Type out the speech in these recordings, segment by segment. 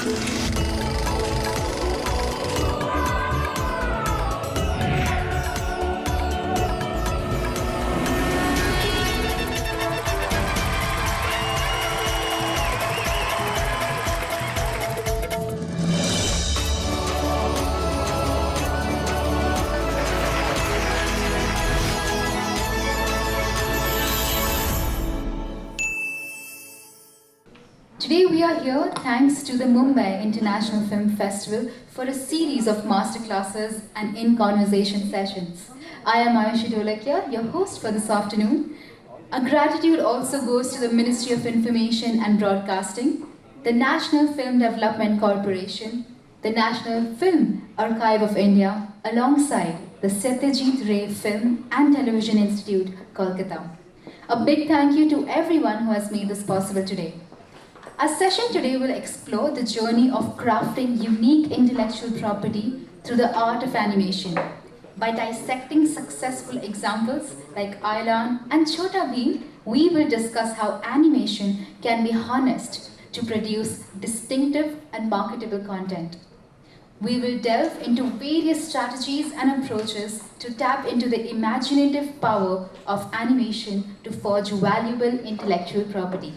Today we are here thanks to the Mumbai International Film Festival for a series of masterclasses and in-conversation sessions. I am Ayushi Dholakia, your host for this afternoon. A gratitude also goes to the Ministry of Information and Broadcasting, the National Film Development Corporation, the National Film Archive of India, alongside the Satyajit Ray Film and Television Institute, Kolkata. A big thank you to everyone who has made this possible today. Our session today will explore the journey of crafting unique intellectual property through the art of animation. By dissecting successful examples like Ailan and Chhota Bheem, we will discuss how animation can be harnessed to produce distinctive and marketable content. We will delve into various strategies and approaches to tap into the imaginative power of animation to forge valuable intellectual property.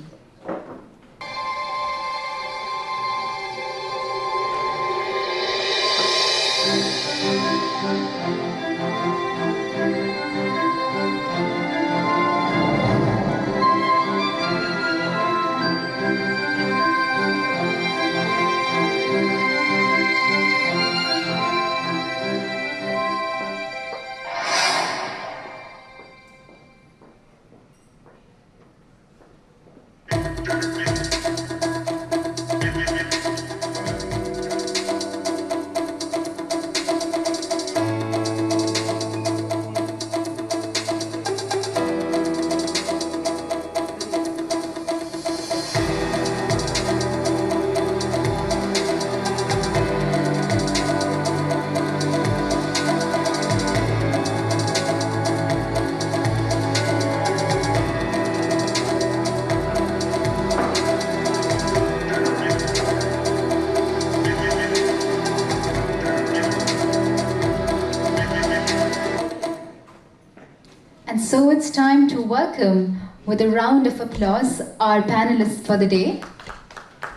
So it's time to welcome, with a round of applause, our panelists for the day.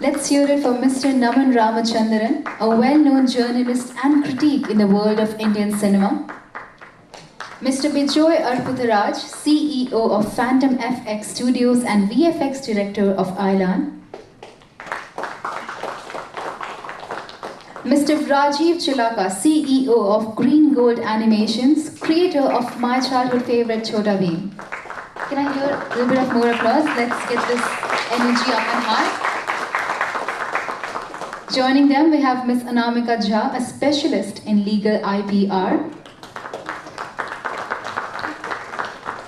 Let's hear it for Mr. Naman Ramachandran, a well-known journalist and critic in the world of Indian cinema. Mr. Bijoy Arputharaj, CEO of Phantom FX Studios and VFX Director of Ailan. Mr. Rajiv Chilaka, CEO of Green Gold Animations, creator of my childhood favorite Chhota Bheem. Can I hear a little bit of more applause? Let's get this energy up and high. Joining them, we have Ms. Anamika Jha, a specialist in legal IPR.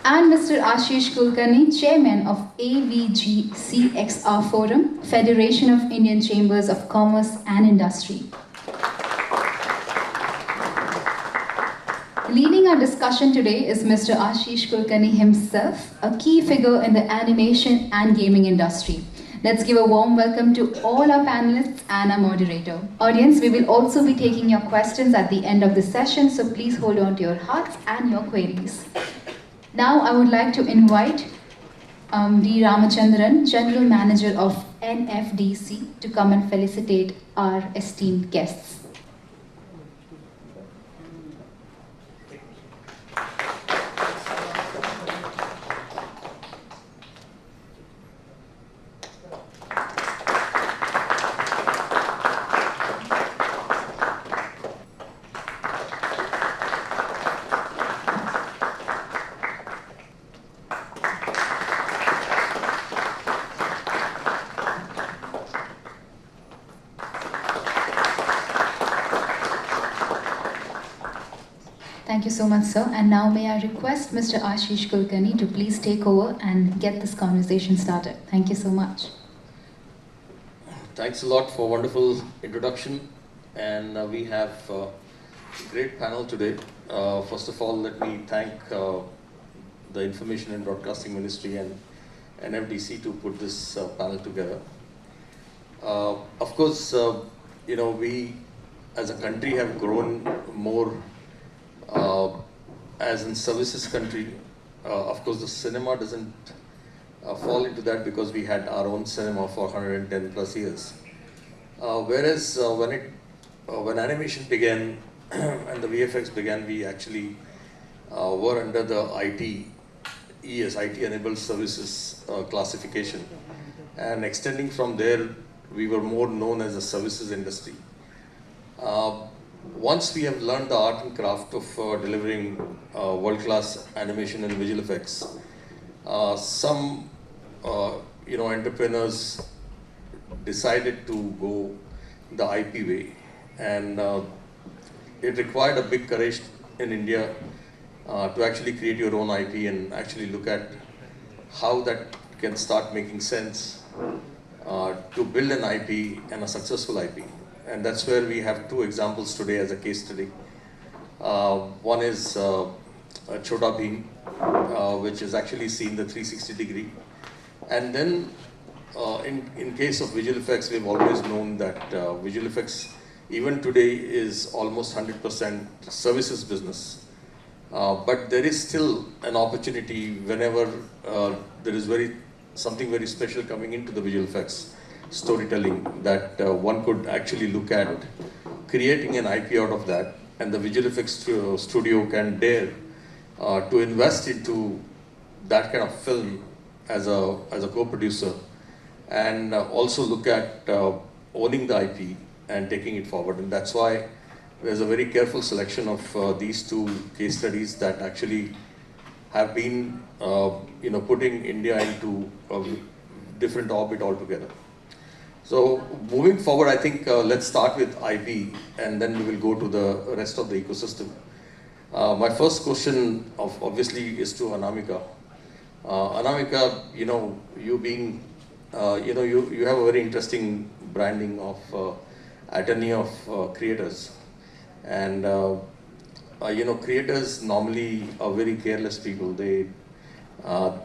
And Mr. Ashish Kulkarni, Chairman of AVG CXR Forum, Federation of Indian Chambers of Commerce and Industry. Leading our discussion today is Mr. Ashish Kulkarni himself, a key figure in the animation and gaming industry. Let's give a warm welcome to all our panelists and our moderator. Audience, we will also be taking your questions at the end of the session, so please hold on to your hearts and your queries. Now I would like to invite D. Ramachandran, General Manager of NFDC, to come and felicitate our esteemed guests. Thank you so much, sir. And now may I request Mr. Ashish Kulkarni to please take over and get this conversation started. Thank you so much. Thanks a lot for a wonderful introduction. And we have a great panel today. First of all, let me thank the Information and Broadcasting Ministry and NFDC to put this panel together. Of course, we as a country have grown more uh, as in services country. Of course, the cinema doesn't fall into that because we had our own cinema for 110 plus years. Whereas when animation began and the VFX began, we actually were under the IT enabled services classification, and extending from there, we were more known as a services industry. Uh, Once we have learned the art and craft of delivering world-class animation and visual effects, some entrepreneurs decided to go the IP way, and it required a big courage in India to actually create your own IP and actually look at how that can start making sense to build an IP and a successful IP. And that's where we have two examples today as a case study. One is Chhota Bheem, which is actually seen the 360 degree. And then in case of visual effects, we've always known that visual effects even today is almost 100% services business. But there is still an opportunity whenever there is something very special coming into the visual effects storytelling, that one could actually look at creating an IP out of that, and the visual effects studio can dare to invest into that kind of film as a co-producer, and also look at owning the IP and taking it forward. And that's why there's a very careful selection of these two case studies that actually have been putting India into a different orbit altogether. So moving forward, I think let's start with IP, and then we will go to the rest of the ecosystem. My first question obviously is to Anamika. Anamika, you being, you have a very interesting branding of attorney of creators. And creators normally are very careless people. They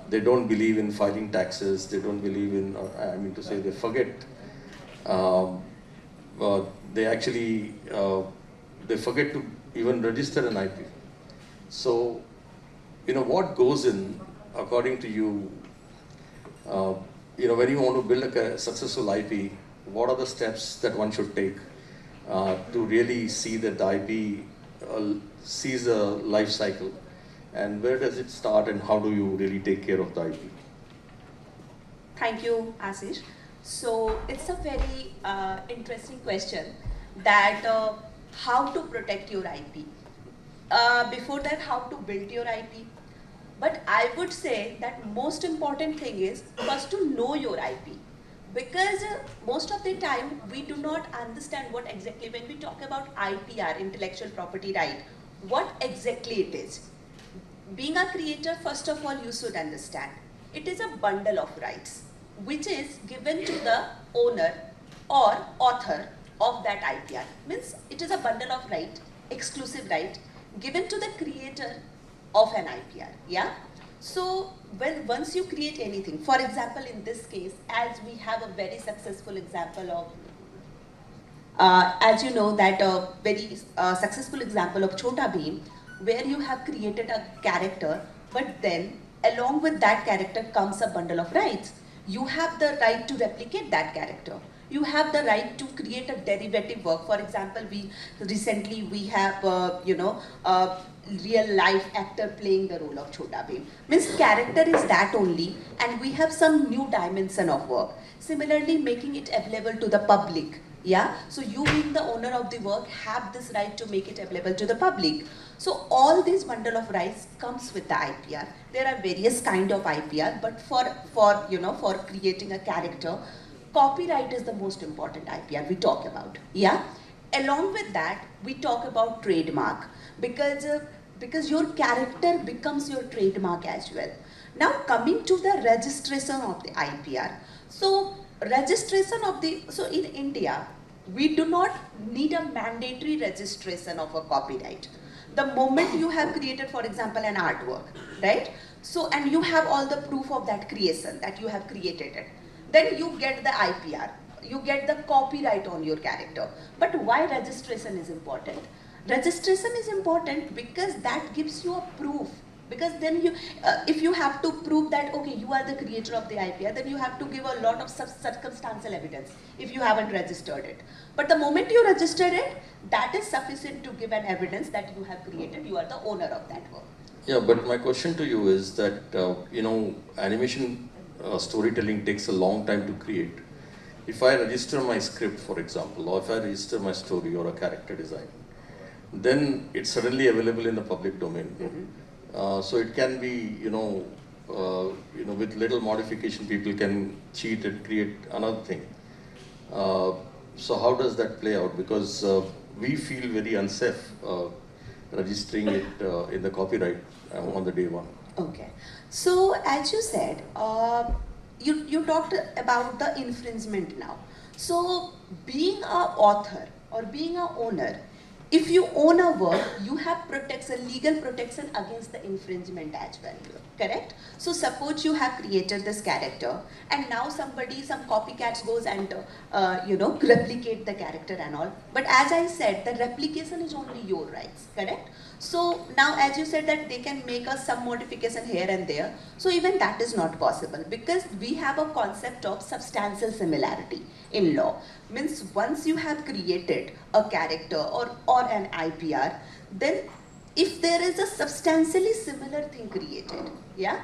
don't believe in filing taxes. They don't believe in, they forget. They actually they forget to even register an IP. So, what goes in, according to you, when you want to build a successful IP, what are the steps that one should take to really see that the IP sees a life cycle, and where does it start, and how do you really take care of the IP? Thank you, Ashish. So it's a very interesting question that how to protect your IP. Before that, how to build your IP. But I would say that most important thing is first to know your IP. Because most of the time we do not understand what exactly, when we talk about IPR, intellectual property right, what exactly it is. Being a creator, first of all, you should understand. It is a bundle of rights which is given to the owner or author of that IPR. Means it is a bundle of right, exclusive right, given to the creator of an IPR. Yeah. So once you create anything, for example, in this case, as we have a very successful example of, as you know, that a very successful example of Chhota Bheem, where you have created a character, but then along with that character comes a bundle of rights. You have the right to replicate that character. You have the right to create a derivative work. For example, we have real life actor playing the role of Chhota Bheem. Means character is that only, and we have some new dimension of work. Similarly, making it available to the public. Yeah, so you being the owner of the work have this right to make it available to the public. So all this bundle of rights comes with the IPR. There are various kind of IPR, but for creating a character, copyright is the most important IPR we talk about. Yeah, along with that we talk about trademark, because your character becomes your trademark as well. Now coming to the registration of the IPR. So in India, we do not need a mandatory registration of a copyright. The moment you have created, for example, an artwork, right? So, and you have all the proof of that creation, that you have created it, then you get the IPR. you get the copyright on your character. But why registration is important? Registration is important because that gives you a proof. Because then you, if you have to prove that, okay, you are the creator of the IPR, then you have to give a lot of circumstantial evidence if you haven't registered it. But the moment you registered it, that is sufficient to give an evidence that you have created, you are the owner of that work. Yeah, but my question to you is that, animation storytelling takes a long time to create. If I register my script, for example, or if I register my story or a character design, then it's suddenly available in the public domain. Mm-hmm. So it can be, with little modification, people can cheat and create another thing. So how does that play out? Because we feel very unsafe registering it in the copyright on the day one. Okay. So as you said, you talked about the infringement now. So being an author or being an owner, if you own a work, you have protection, legal protection against the infringement as well, correct? So suppose you have created this character and now somebody, some copycats goes and, replicate the character and all. But as I said, the replication is only your rights, correct? So now as you said that they can make us some modification here and there. So even that is not possible because we have a concept of substantial similarity in law. Means once you have created a character or an IPR, then if there is a substantially similar thing created, yeah,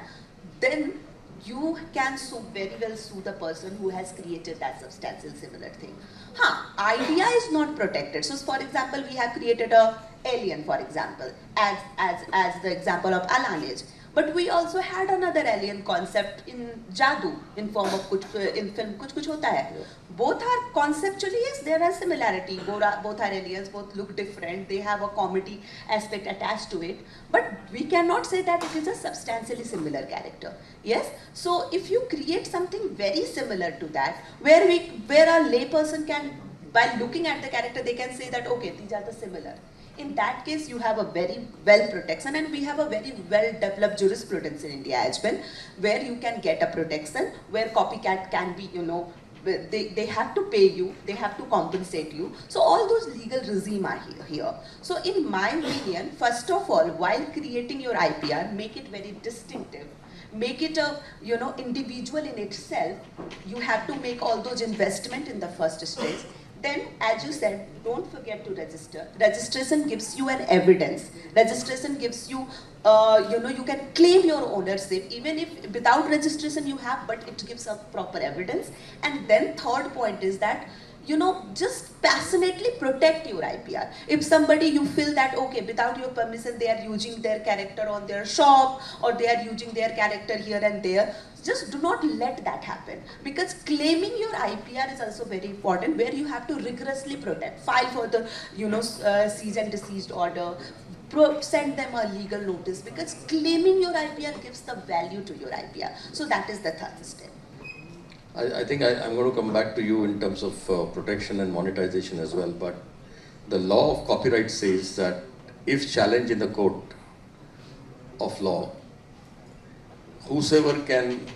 then you can very well sue the person who has created that substantial similar thing. Idea is not protected. So for example, we have created a alien, for example, as the example of Alanage. But we also had another alien concept in Jadoo, in form of in film Kuch Kuch Hota Hai. Both are conceptually, yes, there are similarity. Both are aliens, both look different. They have a comedy aspect attached to it. But we cannot say that it is a substantially similar character. Yes. So if you create something very similar to that, where a layperson can, by looking at the character, they can say that okay, these are the similar. In that case, you have a very well protection, and we have a very well developed jurisprudence in India as well, where you can get a protection, where copycat can be, they have to pay you, they have to compensate you. So all those legal regime are here. So in my opinion, first of all, while creating your IPR, make it very distinctive. Make it a individual in itself. You have to make all those investment in the first stage. Then, as you said, don't forget to register. Registration gives you an evidence. Registration gives you, you can claim your ownership, even if without registration you have, but it gives a proper evidence. And then third point is that, just passionately protect your IPR. If somebody you feel that, okay, without your permission, they are using their character on their shop, or they are using their character here and there, just do not let that happen. Because claiming your IPR is also very important, where you have to rigorously protect, file for the, cease and desist order, send them a legal notice, because claiming your IPR gives the value to your IPR. So that is the third step. I think I'm going to come back to you in terms of protection and monetization as well, but the law of copyright says that if challenged in the court of law, whosoever can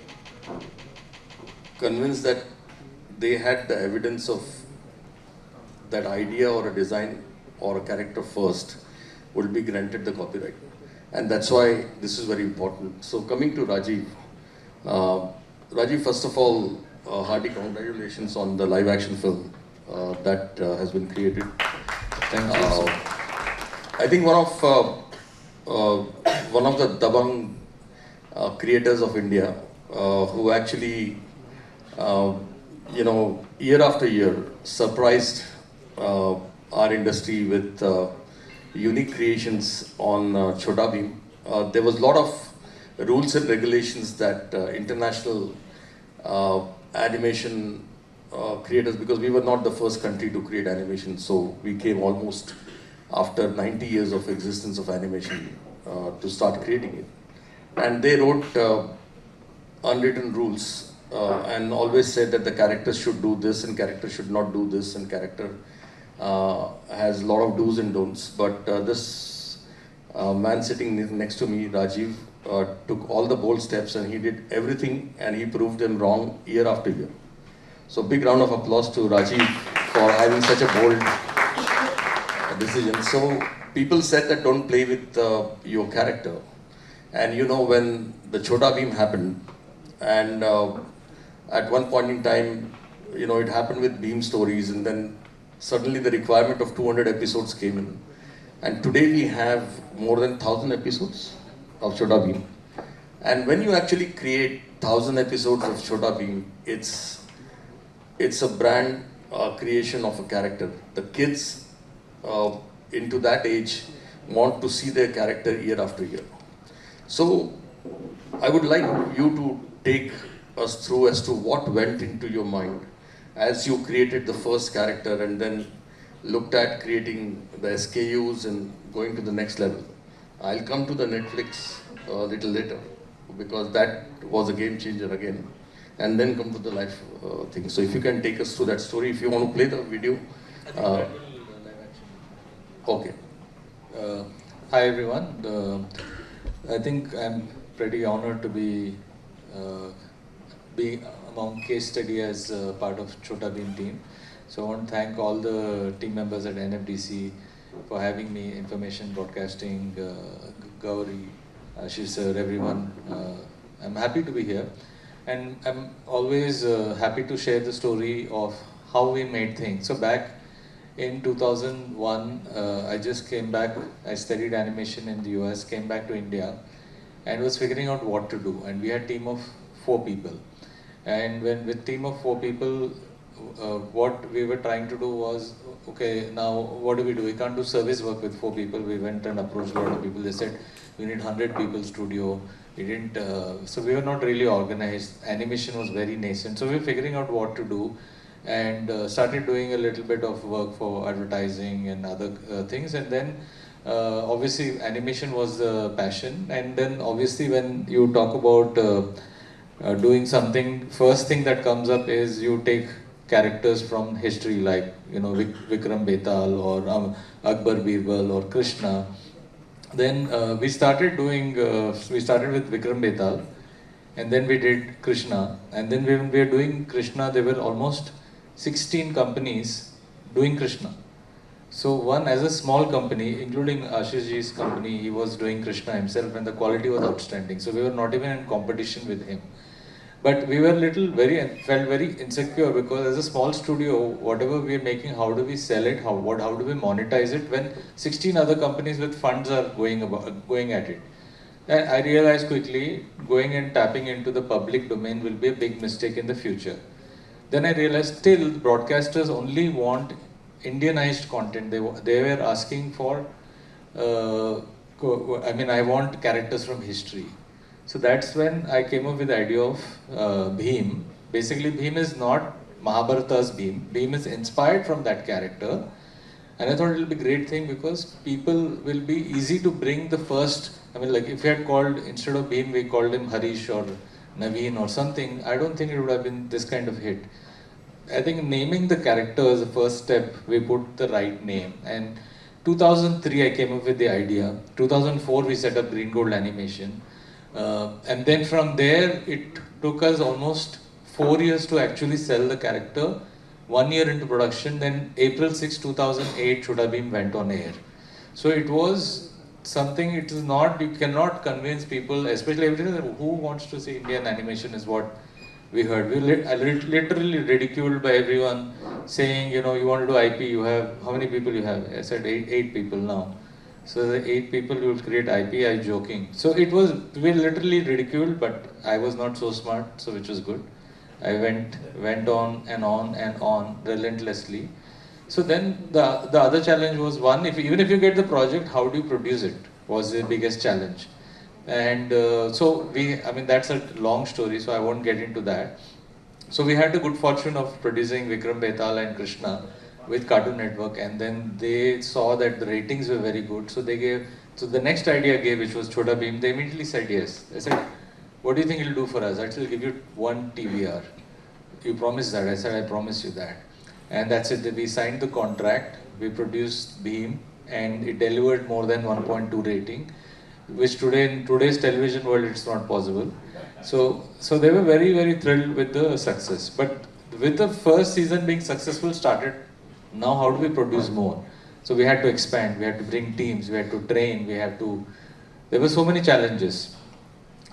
convince that they had the evidence of that idea or a design or a character first will be granted the copyright. And that's why this is very important. So coming to Rajiv, Rajiv, first of all, hearty congratulations on the live action film that has been created. Thank you. I think one of the Dabang creators of India who actually, year after year surprised our industry with unique creations on Chhota Bheem. There was a lot of rules and regulations that international animation creators, because we were not the first country to create animation, so we came almost after 90 years of existence of animation to start creating it. And they wrote unwritten rules and always said that the characters should do this and character should not do this, and character has a lot of do's and don'ts. But this man sitting next to me, Rajiv, took all the bold steps and he did everything and he proved them wrong year after year. So big round of applause to Rajiv for having such a bold decision. So people said that don't play with your character. And you know, when the Chhota Bheem happened, and at one point in time, you know, it happened with Bheem stories, and then suddenly the requirement of 200 episodes came in. And today we have more than 1,000 episodes of Chhota Bheem. And when you actually create 1,000 episodes of Chhota Bheem, it's a brand creation of a character. The kids into that age want to see their character year after year. So I would like you to take us through as to what went into your mind as you created the first character and then looked at creating the SKUs and going to the next level. I'll come to the Netflix a little later because that was a game changer again, and then come to the live thing. So if you can take us through that story, if you want to play the video. Okay. Hi everyone. I think I'm pretty honored to be among case study as part of Chhota Bheem team. So I want to thank all the team members at NFDC for having me, information broadcasting, Gauri, Ashish sir, everyone. I'm happy to be here, and I'm always happy to share the story of how we made things. So back in 2001, I just came back. I studied animation in the US, came back to India, and was figuring out what to do. And we had a team of 4 people. And with team of 4 people, what we were trying to do was, okay, now what do? We can't do service work with 4 people. We went and approached a lot of people. They said, we need 100 people studio. We didn't, so we were not really organized. Animation was very nascent. So we were figuring out what to do, and started doing a little bit of work for advertising and other things. And then obviously animation was the passion. And then obviously when you talk about doing something, first thing that comes up is you take characters from history, like, you know, Vikram Betal or Akbar Birbal or Krishna. Then we started doing, we started with Vikram Betal, and then we did Krishna. And then when we were doing Krishna, there were almost 16 companies doing Krishna. So one, as a small company, including Ashish ji's company, he was doing Krishna himself, and the quality was outstanding. So we were not even in competition with him. But we were felt very insecure, because as a small studio, whatever we are making, how do we sell it? How do we monetize it when 16 other companies with funds are going at it? And I realized quickly, going and tapping into the public domain will be a big mistake in the future. Then I realized still broadcasters only want Indianized content. They were asking for, I want characters from history. So that's when I came up with the idea of Bheem. Basically, Bheem is not Mahabharata's Bheem. Bheem is inspired from that character. And I thought it will be a great thing, because people will be easy to bring the first, like if we had called, instead of Bheem, we called him Harish or Naveen or something, I don't think it would have been this kind of hit. I think naming the character is the first step. We put the right name. And 2003, I came up with the idea. 2004, we set up Green Gold Animation. And then from there, it took us almost 4 years to actually sell the character. 1 year into production, then April 6, 2008, Chhota Bheem went on air. So it was something, it is not, you cannot convince people, especially who wants to see Indian animation is what we heard. We literally ridiculed by everyone, saying, you want to do IP, you have, how many people you have? I said 8 people now. So the 8 people you will create IP, I joking. So it was, we literally ridiculed, but I was not so smart, so which was good. I went on and on and on relentlessly. So then the other challenge was, one, even if you get the project, how do you produce it, was the biggest challenge. And so that's a long story, so I won't get into that. So we had the good fortune of producing Vikram Betal and Krishna with Cartoon Network, and then they saw that the ratings were very good. So the next idea I gave, which was Chhota Bheem, they immediately said yes. They said, what do you think it'll do for us? I said, I'll give you 1 TVR. You promise that? I said, I promise you that. And that's it. We signed the contract. We produced Bheem, and it delivered more than 1.2 rating, which in today's television world, it's not possible. So they were very, very thrilled with the success. But with the first season being successful started, now how do we produce more? So we had to expand, we had to bring teams, we had to train, there were so many challenges.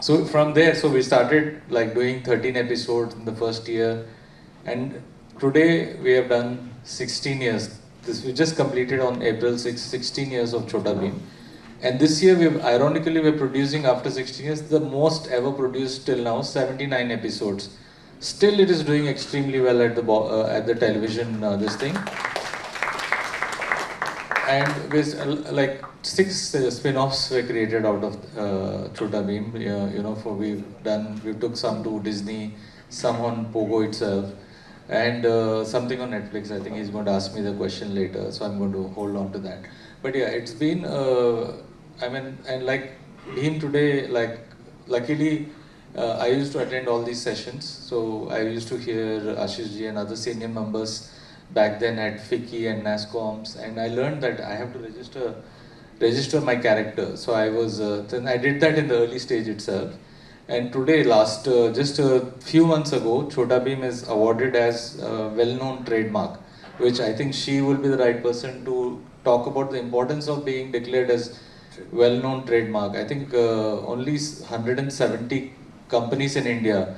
So from there, so we started like doing 13 episodes in the first year, and today we have done 16 years. This we just completed on April 6, 16 years of Chhota Bheem. And this year, ironically, we're producing after 16 years the most ever produced till now, 79 episodes. Still, it is doing extremely well at the television. This thing, and with like 6 spin-offs were created out of Chhota Bheem. We took some to Disney, some on Pogo itself, and something on Netflix. I think he's going to ask me the question later, so I'm going to hold on to that. But yeah, it's been. And like Bheem today, like luckily, I used to attend all these sessions. So I used to hear Ashish ji and other senior members back then at FICCI and NASCOMs, and I learned that I have to register my character. So then I did that in the early stage itself. And today, just a few months ago, Chhota Bheem is awarded as a well-known trademark, which I think she will be the right person to talk about the importance of being declared as well-known trademark. I think only 170 companies in India.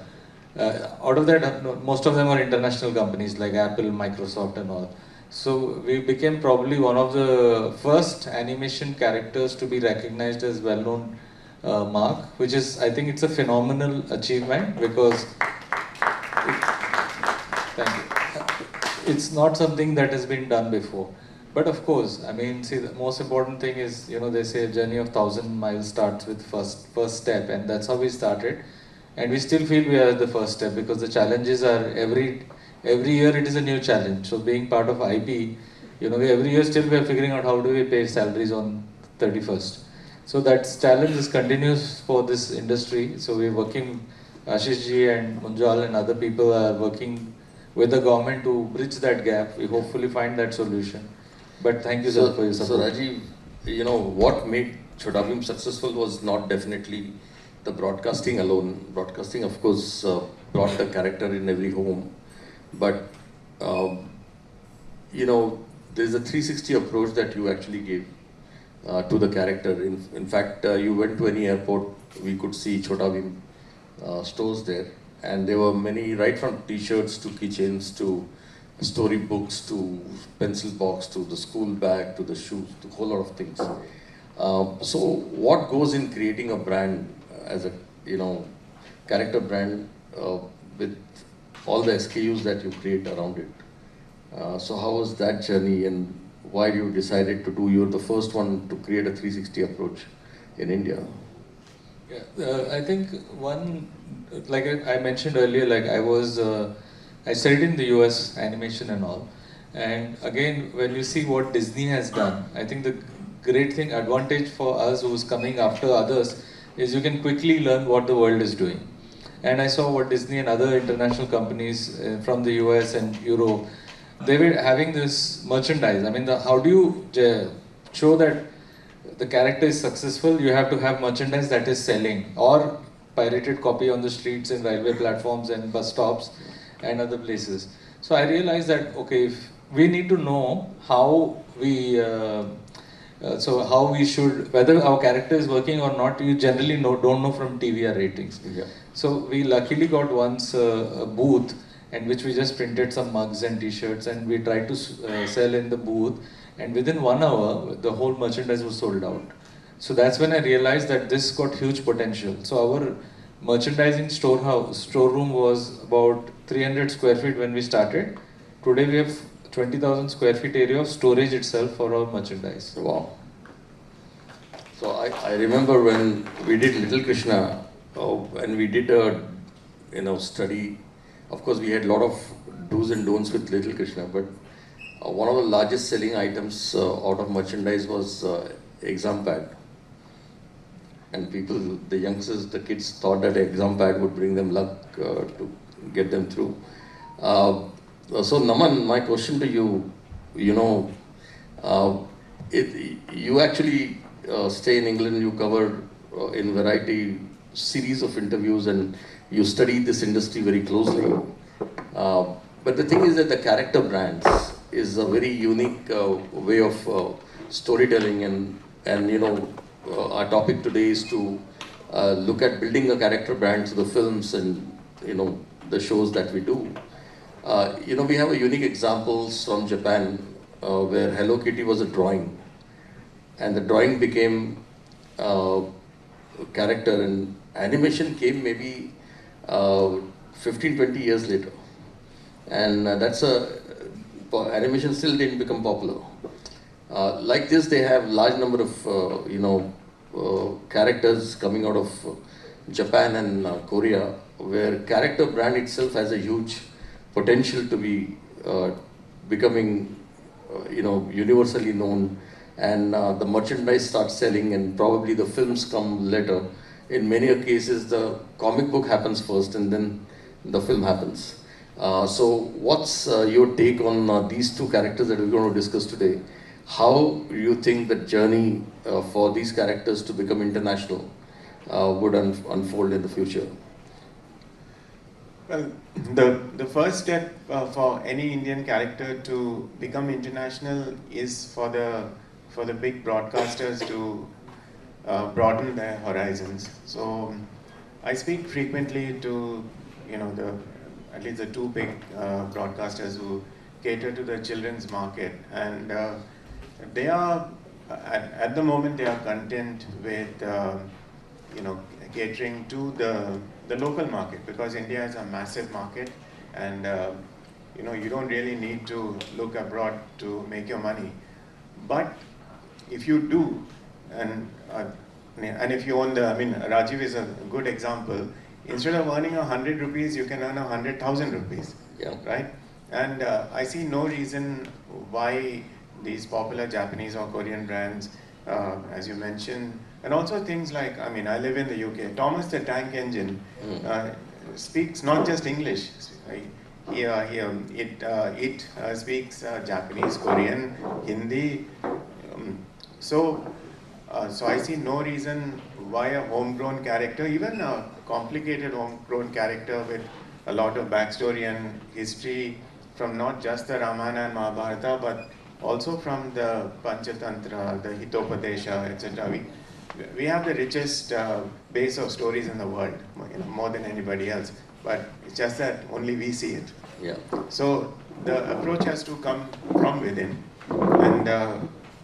Out of that, most of them are international companies like Apple, Microsoft and all. So we became probably one of the first animation characters to be recognized as well-known mark, which is, I think it's a phenomenal achievement because it's not something that has been done before. But of course, I mean, see, the most important thing is, they say a journey of 1,000 miles starts with first step, and that's how we started. And we still feel we are at the first step because the challenges are every year it is a new challenge. So being part of IP, every year still we are figuring out how do we pay salaries on 31st. So that challenge is continuous for this industry. So we're working, Ashish ji and Munjal and other people are working with the government to bridge that gap. We hopefully find that solution. But thank you, sir, for your support. So Rajiv, what made Chhota Bheem successful was not definitely the broadcasting alone. Broadcasting, of course, brought the character in every home. But, there's a 360 approach that you actually gave to the character. In fact, you went to any airport, we could see Chhota Bheem stores there. And there were many, right from t-shirts to keychains to storybooks to pencil box to the school bag to the shoes, to a whole lot of things. So what goes in creating a brand as a character brand with all the SKUs that you create around it? So how was that journey, and why you decided to do? You're the first one to create a 360 approach in India. Yeah, I think one, like I mentioned earlier, like I studied in the US animation and all. And again, when you see what Disney has done, I think the great advantage for us who's coming after others is you can quickly learn what the world is doing. And I saw what Disney and other international companies from the US and Europe, they were having this merchandise. I mean, how do you show that the character is successful? You have to have merchandise that is selling, or pirated copy on the streets and railway platforms and bus stops and other places. So I realized that, okay, if we need to know how we should, whether our character is working or not, you generally don't know from TVR ratings. Yeah. So we luckily got once a booth in which we just printed some mugs and t-shirts, and we tried to sell in the booth, and within 1 hour the whole merchandise was sold out. So that's when I realized that this got huge potential. So our merchandising storeroom was about 300 square feet when we started. Today we have 20,000 square feet area of storage itself for our merchandise. Wow. So I remember when we did Little Krishna, and we did a study. Of course, we had a lot of do's and don'ts with Little Krishna, but one of the largest selling items out of merchandise was exam pad. And people, the youngsters, the kids thought that exam pad would bring them luck to get them through. So Naman, my question to you, you actually stay in England, you cover in variety series of interviews, and you study this industry very closely. But the thing is that the character brands is a very unique way of storytelling, and our topic today is to look at building a character brand to the films and the shows that we do. We have a unique examples from Japan where Hello Kitty was a drawing, and the drawing became a character, and animation came maybe 15-20 years later, and animation still didn't become popular. Like this, they have large number of characters coming out of Japan and Korea, where character brand itself has a huge potential to be becoming universally known, and the merchandise starts selling, and probably the films come later. In many cases, the comic book happens first, and then the film happens. So what's your take on these two characters that we're going to discuss today? How do you think the journey for these characters to become international would unfold in the future? Well, the first step for any Indian character to become international is for the big broadcasters to broaden their horizons. So I speak frequently to at least the two big broadcasters who cater to the children's market, and they are at the moment they are content with catering to the local market, because India is a massive market, and you don't really need to look abroad to make your money. But if you do, and if you own Rajiv is a good example. Instead of earning 100 rupees, you can earn 100,000 rupees, yeah. Right? And I see no reason why these popular Japanese or Korean brands, as you mentioned, and also things like, I live in the UK. Thomas the Tank Engine speaks not just English. It speaks Japanese, Korean, Hindi. So I see no reason why a homegrown character, even a complicated homegrown character with a lot of backstory and history from not just the Ramayana and Mahabharata, but also from the Panchatantra, the Hitopadesha, etc. We have the richest base of stories in the world, more than anybody else. But it's just that only we see it. Yeah. So the approach has to come from within, and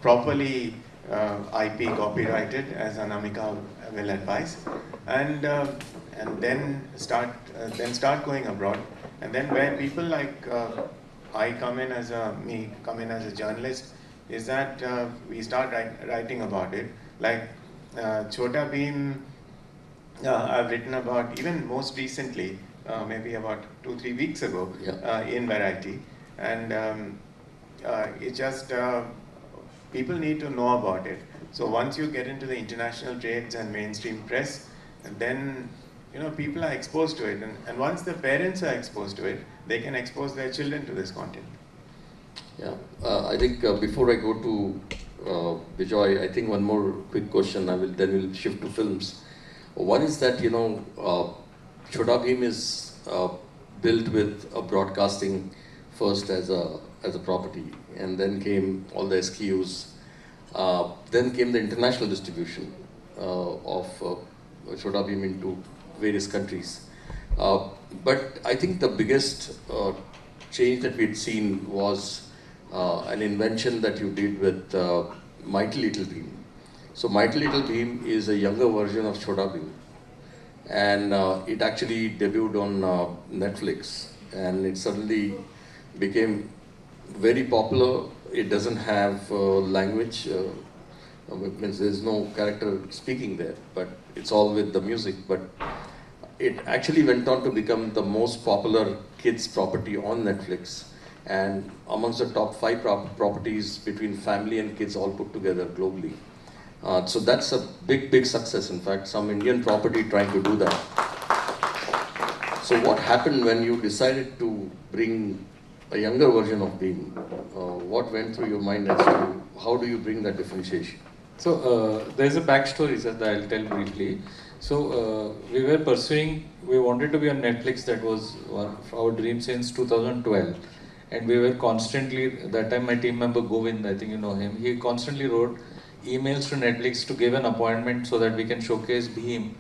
properly IP copyrighted, as Anamika will advise, and then start going abroad, and then where people like I come in as a journalist, is that we start writing about it. Like Chhota Bheem, I've written about even most recently, maybe about 2-3 weeks ago, yeah. In Variety, and it just people need to know about it. So once you get into the international trades and mainstream press, then people are exposed to it, and once the parents are exposed to it, they can expose their children to this content. Yeah, I think before I go to Bijoy, I think one more quick question. Then we'll shift to films. One is that Chhota Bheem is built with a broadcasting first as a property, and then came all the SKUs. Then came the international distribution of Chhota Bheem into various countries. But I think the biggest change that we'd seen was an invention that you did with Mighty Little Bheem. So Mighty Little Bheem is a younger version of Chhota Bheem, and it actually debuted on Netflix, and it suddenly became very popular. It doesn't have language, means there's no character speaking there, but it's all with the music. But it actually went on to become the most popular kids property on Netflix, and amongst the top 5 properties between family and kids all put together globally. So that's a big success. In fact, some Indian property trying to do that. So what happened when you decided to bring a younger version of Bheem? What went through your mind as to how do you bring that differentiation? So there's a backstory that I'll tell briefly. So we were pursuing, we wanted to be on Netflix. That was one of our dreams since 2012. And we were constantly, that time my team member Govind, I think you know him, he constantly wrote emails to Netflix to give an appointment so that we can showcase Bheem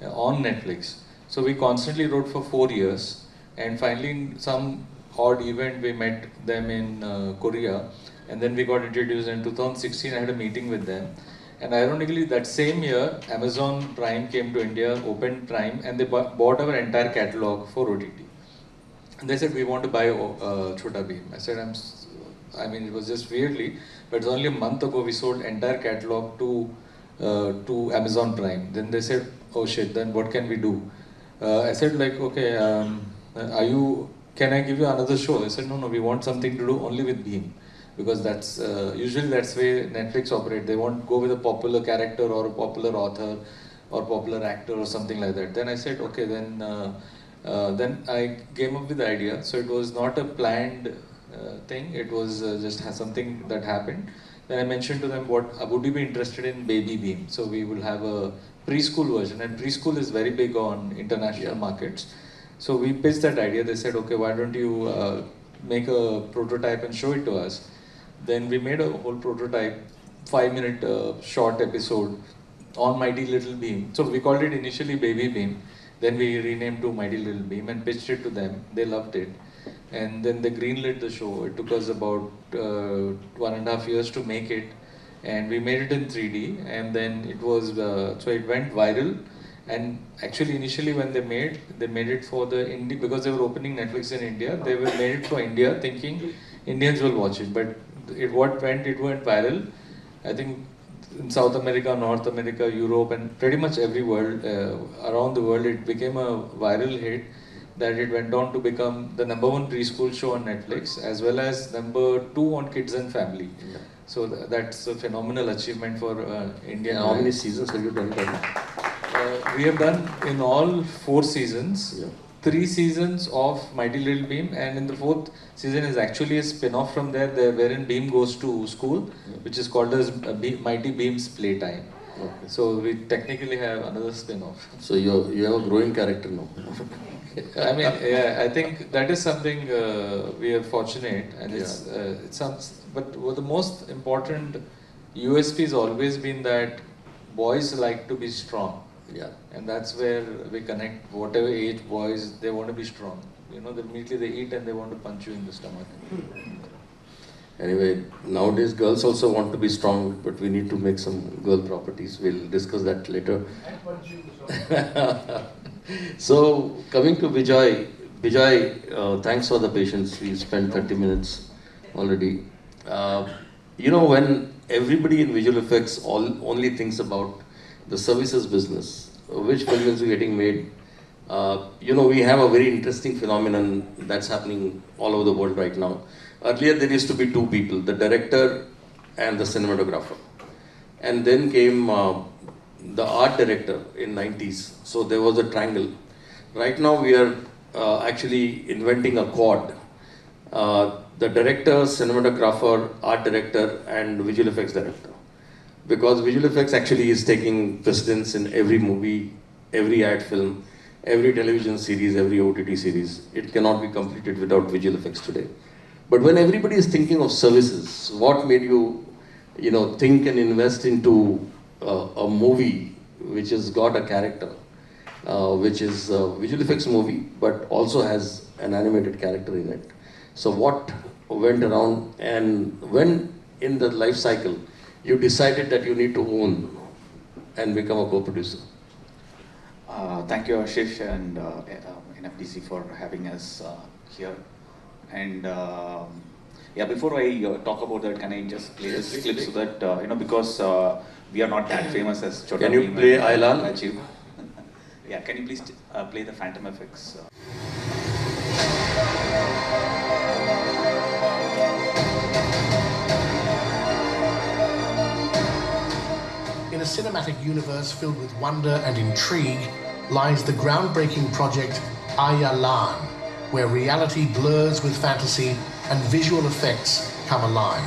on Netflix. So we constantly wrote for 4 years, and finally in some odd event we met them in Korea, and then we got introduced. In 2016 I had a meeting with them, and ironically that same year Amazon Prime came to India, opened Prime, and they bought our entire catalog for OTT. And they said, we want to buy Chhota Bheem. I said, I mean, it was just weirdly, but it's only a month ago we sold entire catalog to Amazon Prime. Then they said, oh shit, then what can we do? I said like, okay, can I give you another show? They said, no, we want something to do only with Bheem. Because that's, usually that's the way Netflix operate. They won't go with a popular character or a popular author or popular actor or something like that. Then I said, okay, then I came up with the idea. So it was not a planned thing. It was just something that happened. Then I mentioned to them, would you be interested in Baby Bheem? So we will have a preschool version, and preschool is very big on international markets. So we pitched that idea. They said, okay, why don't you make a prototype and show it to us? Then we made a whole prototype, 5-minute short episode on Mighty Little Bheem. So we called it initially Baby Bheem. Then we renamed to Mighty Little Bheem and pitched it to them. They loved it. And then they greenlit the show. It took us about 1.5 years to make it. And we made it in 3D. And then it was, so it went viral. And actually initially when they made it for the Indie, because they were opening Netflix in India, they made it for India thinking Indians will watch it. But it went viral. I think in South America, North America, Europe, and pretty much every world, around the world, it became a viral hit that it went on to become the #1 preschool show on Netflix, as well as #2 on Kids and Family. Yeah. So that's a phenomenal achievement for Indian. How many seasons have you done that? We have done in all 4 seasons. Yeah. 3 seasons of Mighty Little Bheem, and in the 4th season is actually a spin-off from there wherein Bheem goes to school, which is called as Mighty Bheem's Playtime. Okay. So we technically have another spin-off. So you have a growing character now. I mean, yeah, I think that is something we are fortunate, and but the most important USP has always been that boys like to be strong. Yeah, and that's where we connect. Whatever age boys, they want to be strong. You know, immediately they eat and they want to punch you in the stomach. Anyway, nowadays girls also want to be strong, but we need to make some girl properties. We'll discuss that later. So, coming to Vijay, thanks for the patience. We spent 30 minutes already. You know, when everybody in visual effects only thinks about the services business, which films are getting made, you know, we have a very interesting phenomenon that's happening all over the world right now. Earlier there used to be 2 people, the director and the cinematographer. And then came the art director in 90s. So there was a triangle. Right now we are actually inventing a quad. The director, cinematographer, art director, and visual effects director. Because visual effects actually is taking precedence in every movie, every ad film, every television series, every OTT series. It cannot be completed without visual effects today. But when everybody is thinking of services, what made you, you know, think and invest into a movie which has got a character, which is a visual effects movie, but also has an animated character in it? So what went around, and when in the life cycle you decided that you need to own and become a co-producer? Thank you, Ashish and NFDC for having us here. And yeah, before I talk about that, can I just play this clip so that, you know, because we are not that famous as Chhota Bheem. Can you play Ailan? Yeah, can you please play the Phantom Effects? In a cinematic universe filled with wonder and intrigue lies the groundbreaking project Ailan, where reality blurs with fantasy and visual effects come alive.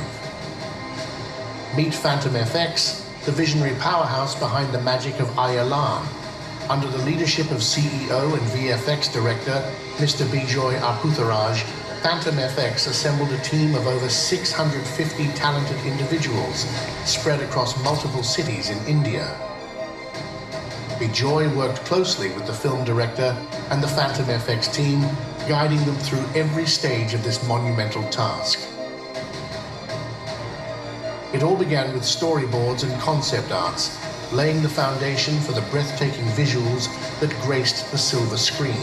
Meet Phantom FX, the visionary powerhouse behind the magic of Ailan. Under the leadership of CEO and VFX director Mr. Bijoy Aputharaj, Phantom FX assembled a team of over 650 talented individuals spread across multiple cities in India. Bijoy worked closely with the film director and the Phantom FX team, guiding them through every stage of this monumental task. It all began with storyboards and concept arts, laying the foundation for the breathtaking visuals that graced the silver screen.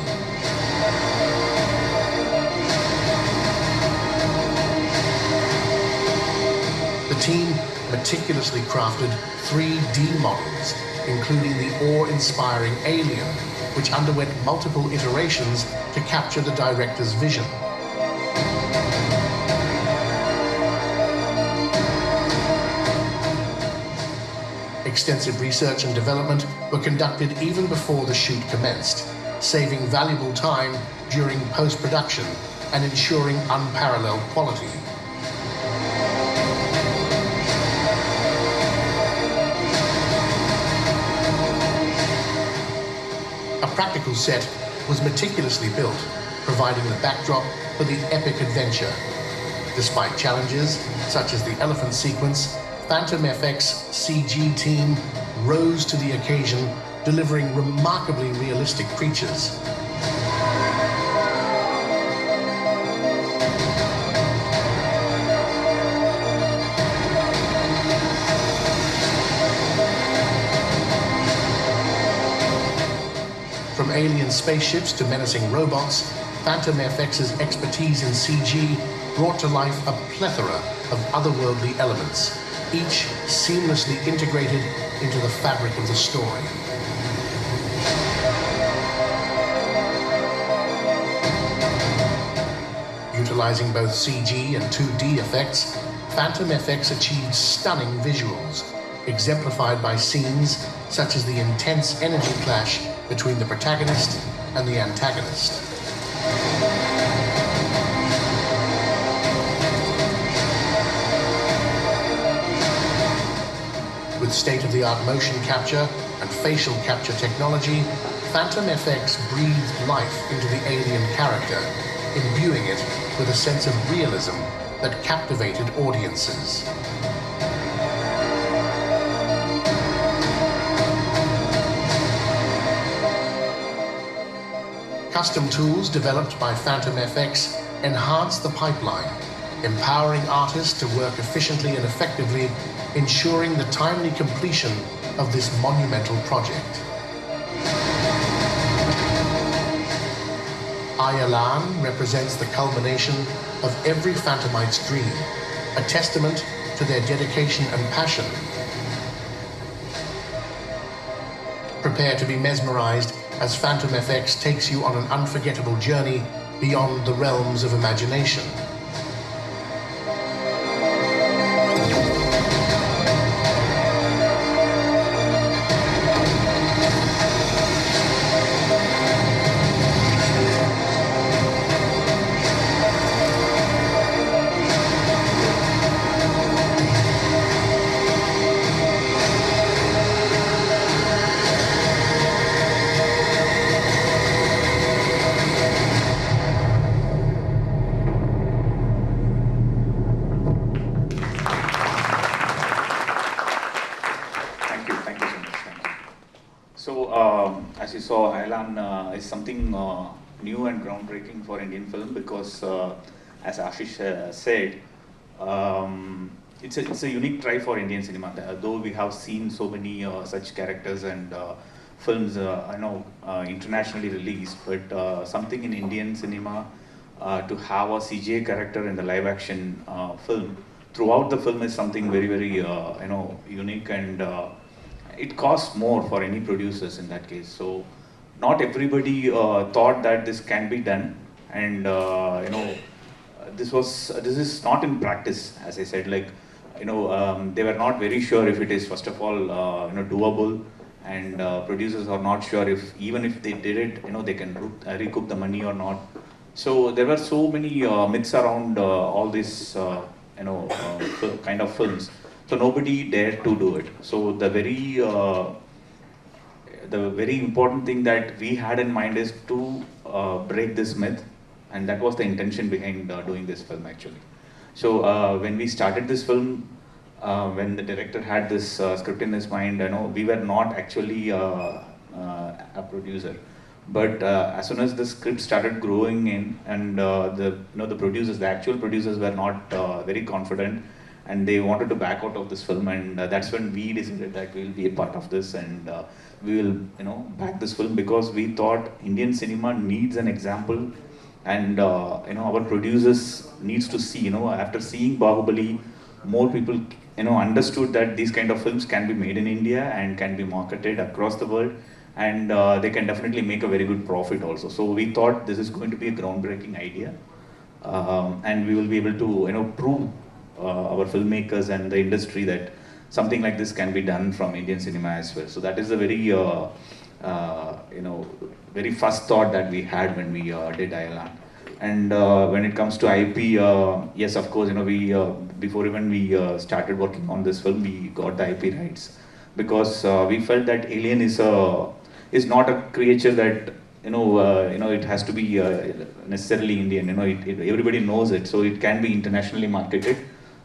The team meticulously crafted 3D models, including the awe-inspiring Alien, which underwent multiple iterations to capture the director's vision. Extensive research and development were conducted even before the shoot commenced, saving valuable time during post-production and ensuring unparalleled quality. A practical set was meticulously built, providing the backdrop for the epic adventure. Despite challenges such as the elephant sequence, Phantom FX CG team rose to the occasion, delivering remarkably realistic creatures. From alien spaceships to menacing robots, Phantom FX's expertise in CG brought to life a plethora of otherworldly elements, each seamlessly integrated into the fabric of the story. Utilizing both CG and 2D effects, Phantom FX achieved stunning visuals, exemplified by scenes such as the intense energy clash between the protagonist and the antagonist. With state-of-the-art motion capture and facial capture technology, Phantom FX breathed life into the alien character, imbuing it with a sense of realism that captivated audiences. Custom tools developed by Phantom FX enhance the pipeline, empowering artists to work efficiently and effectively, ensuring the timely completion of this monumental project. Ayalan represents the culmination of every Phantomite's dream, a testament to their dedication and passion. Prepare to be mesmerized as Phantom FX takes you on an unforgettable journey beyond the realms of imagination. As you saw, Ayalan is something new and groundbreaking for Indian film because, as Ashish said, it's a unique try for Indian cinema. Though we have seen so many such characters and films, I know internationally released, but something in Indian cinema to have a CGI character in the live-action film throughout the film is something very, very unique, and it costs more for any producers in that case. So not everybody thought that this can be done, and this is not in practice, as I said. Like they were not very sure if it is first of all doable, and producers are not sure if even if they did it, they can recoup the money or not. So there were so many myths around all these kind of films. So nobody dared to do it. So the the very important thing that we had in mind is to break this myth, and that was the intention behind doing this film actually. So when we started this film, when the director had this script in his mind, we were not actually a producer. But as soon as the script started growing in, and the producers, the actual producers, were not very confident, and they wanted to back out of this film, and that's when we decided that we will be a part of this, and we will back this film, because we thought Indian cinema needs an example, and our producers needs to see, after seeing Bahubali, more people understood that these kind of films can be made in India and can be marketed across the world, and they can definitely make a very good profit also. So we thought this is going to be a groundbreaking idea, and we will be able to prove our filmmakers and the industry that something like this can be done from Indian cinema as well. So that is a very very first thought that we had when we did Ayalan. And when it comes to IP, yes, of course, we before even we started working on this film, we got the IP rights, because we felt that Alien is not a creature that it has to be necessarily Indian. Everybody knows it, so it can be internationally marketed.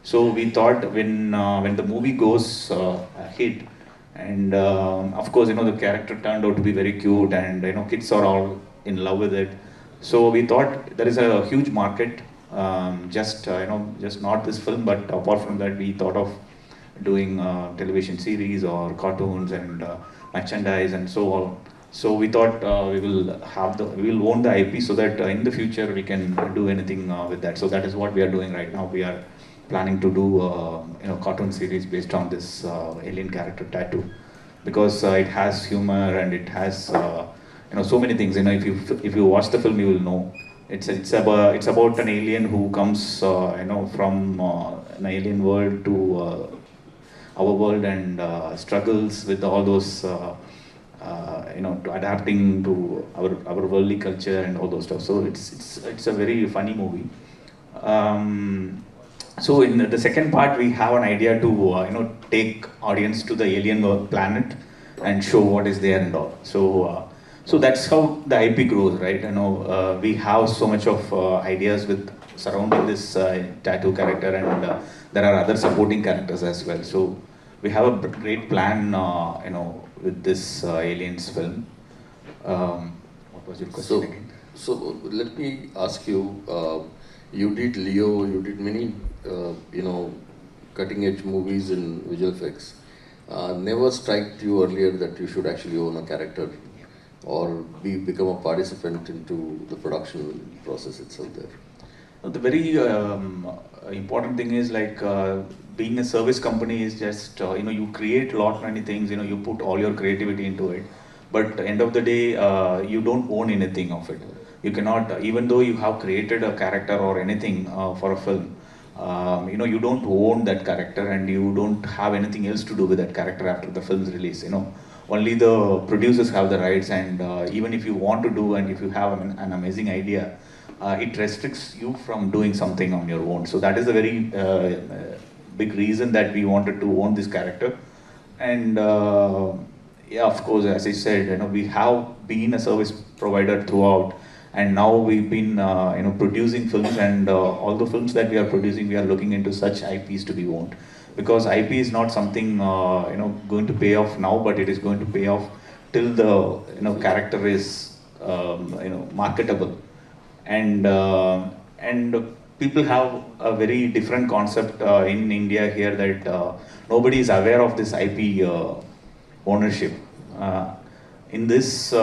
So we thought when the movie goes hit, and of course the character turned out to be very cute, and kids are all in love with it. So we thought there is a huge market, just not this film, but apart from that, we thought of doing television series or cartoons and merchandise and so on. So we thought we will own the IP, so that in the future we can do anything with that. So that is what we are doing right now. We are planning to do cartoon series based on this alien character Tattoo, because it has humor and it has so many things. If you watch the film, you will know it's about an alien who comes from an alien world to our world, and struggles with all those to adapting to our worldly culture and all those stuff. So it's a very funny movie. So in the second part, we have an idea to take audience to the alien planet and show what is there and all. So that's how the IP grows, right? We have so much of ideas surrounding this Tattoo character, and there are other supporting characters as well. So we have a great plan, with this aliens film. What was your question again? So let me ask you. You did Leo. You did many, cutting-edge movies in visual effects. Never struck you earlier that you should actually own a character, or become a participant into the production process itself there? The very important thing is being a service company is just you create many things, you put all your creativity into it, but at the end of the day you don't own anything of it. You cannot, even though you have created a character or anything for a film, you don't own that character, and you don't have anything else to do with that character after the film's release. Only the producers have the rights, and even if you want to do, and if you have an amazing idea, it restricts you from doing something on your own. So that is a very big reason that we wanted to own this character. And yeah, of course, as I said, we have been a service provider throughout, and now we've been producing films, and all the films that we are producing, we are looking into such IPs to be owned, because IP is not something going to pay off now, but it is going to pay off till the character is marketable. And people have a very different concept in India here, that nobody is aware of this IP ownership. In this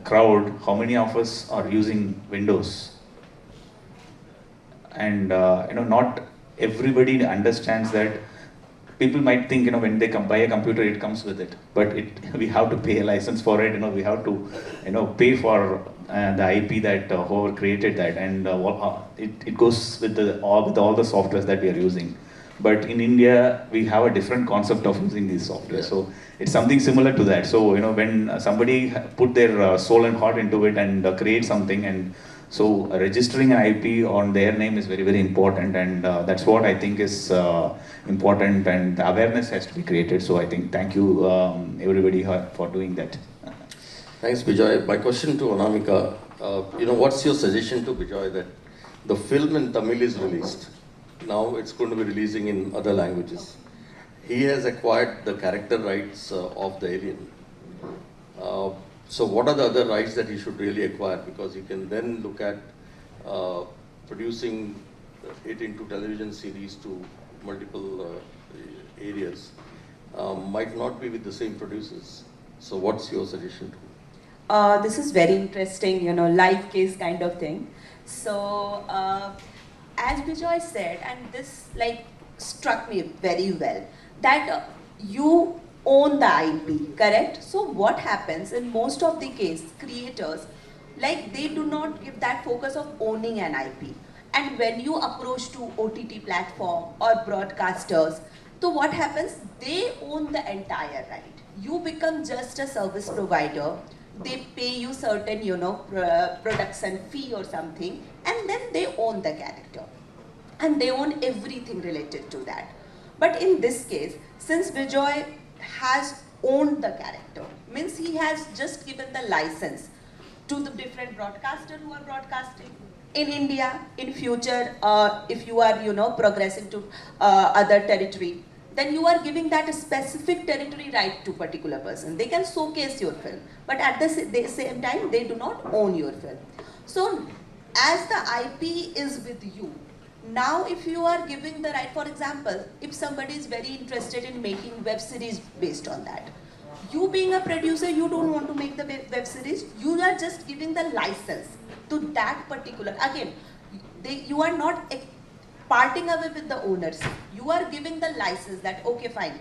crowd, how many of us are using Windows? And not everybody understands that. People might think, when they buy a computer, it comes with it, but we have to pay a license for it. We have to, pay for the IP that whoever created that, and it goes with all the softwares that we are using. But in India, we have a different concept of using these software. So it's something similar to that. So when somebody put their soul and heart into it and create something, and So registering an IP on their name is very, very important, and that's what I think is important, and the awareness has to be created. So I think thank you everybody for doing that. Thanks, Bijoy. My question to Anamika, what's your suggestion to Bijoy that the film in Tamil is released? Now it's going to be releasing in other languages. He has acquired the character rights of the alien. So what are the other rights that he should really acquire? Because he can then look at producing it into television series to multiple areas. Might not be with the same producers. So what's your suggestion to him? This is very interesting, live case kind of thing. So, as Bijoy said, and this struck me very well, that you own the IP, correct? So what happens in most of the case, creators, they do not give that focus of owning an IP. And when you approach to OTT platform or broadcasters, so what happens? They own the entire right. You become just a service provider. They pay you certain, production fee or something, and then they own the character. And they own everything related to that. But in this case, since Bijoy has owned the character, means he has just given the license to the different broadcasters who are broadcasting in India. In future, if you are, progressing to other territory, then you are giving that a specific territory right to particular person. They can showcase your film, but at the same time, they do not own your film. So, as the IP is with you, now if you are giving the right, for example, if somebody is very interested in making web series based on that, you being a producer, you don't want to make the web series, you are just giving the license to that particular, again, you are not parting away with the owners. You are giving the license that, okay, fine,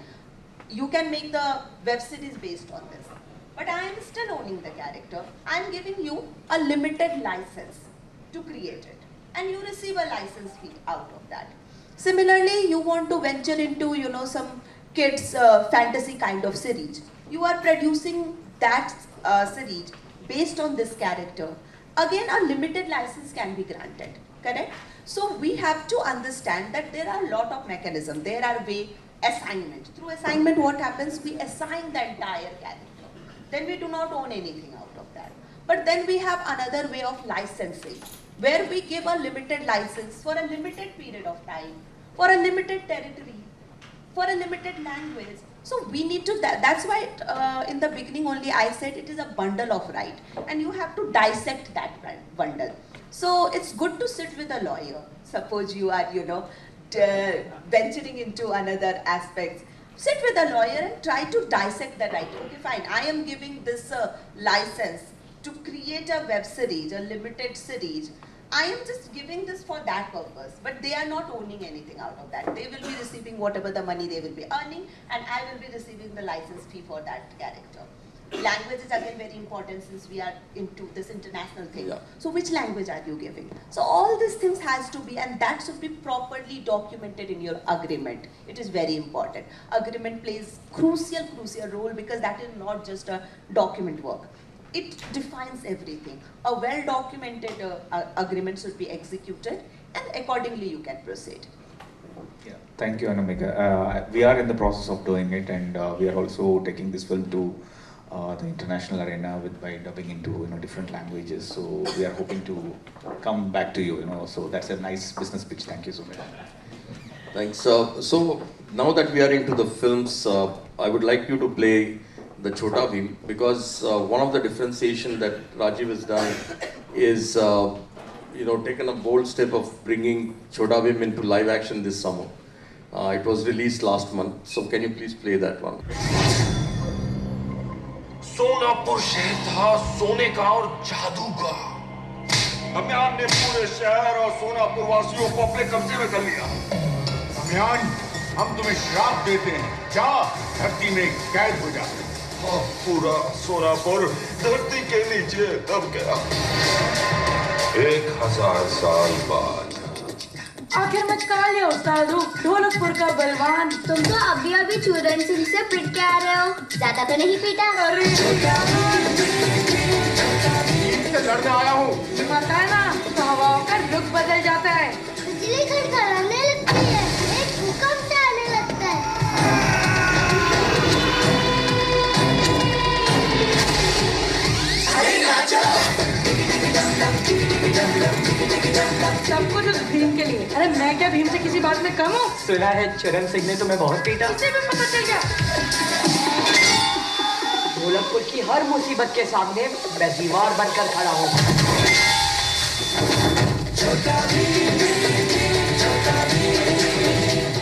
you can make the web series based on this. But I am still owning the character. I am giving you a limited license to create it. And you receive a license fee out of that. Similarly, you want to venture into, some kids fantasy kind of series. You are producing that series based on this character. Again, a limited license can be granted, correct? So we have to understand that there are a lot of mechanisms. There are assignment. Through assignment, what happens? We assign the entire character. Then we do not own anything out of that. But then we have another way of licensing, where we give a limited license for a limited period of time, for a limited territory, for a limited language. So we need to, that's why in the beginning only I said it is a bundle of right, and you have to dissect that bundle. So it's good to sit with a lawyer. Suppose you are, venturing into another aspect. Sit with a lawyer and try to dissect the right. Okay, fine, I am giving this license to create a web series, a limited series. I am just giving this for that purpose, but they are not owning anything out of that. They will be receiving whatever the money they will be earning, and I will be receiving the license fee for that character. Language is again very important since we are into this international thing. Yeah. So which language are you giving? So all these things has to be, and that should be properly documented in your agreement. It is very important. Agreement plays crucial role, because that is not just a document work. It defines everything. A well-documented agreement should be executed, and accordingly you can proceed. Yeah. Thank you, Anamika. We are in the process of doing it, and we are also taking this film to the international arena by dubbing into different languages. So we are hoping to come back to you. So that's a nice business pitch. Thank you so much. Thanks. So now that we are into the films, I would like you to play the Chhota Bheem, because one of the differentiation that Rajiv has done is taken a bold step of bringing Chhota Bheem into live action this summer. It was released last month, so can you please play that one? Sonapur शहर था सोने का और जादू का। दमयान ने पूरे शहर और सोनापुर वासियों को अपने कब्जे में कर लिया। दमयान, हम तुम्हें श्राप देते हैं, जा धरती में कैद हो जा। और पूरा सोनापुर धरती के नीचे दब गया। 1000 साल बाद। आखिर मचका लिया उस्तादू, ढोलकपुर का बलवान। तुम तो अभी चूरन सिंह से पिट के आ रहे हो, ज्यादा तो नहीं पीटा? अरे इससे लड़ने आया हूँ। पता है ना, तो हवाओं का रुख बदल जाता है। बिजली खड़खड़ाने लगती है, एक भूकंप सा आने लगता है। सब कुछ उस भीम के लिए। अरे मैं क्या भीम से किसी बात में कम हूँ? सुना है चरण सिंह ने तुम्हें बहुत पीटा। उसे भी पता चल गया। ढोलकपुर की हर मुसीबत के सामने मैं दीवार बनकर खड़ा हूँ।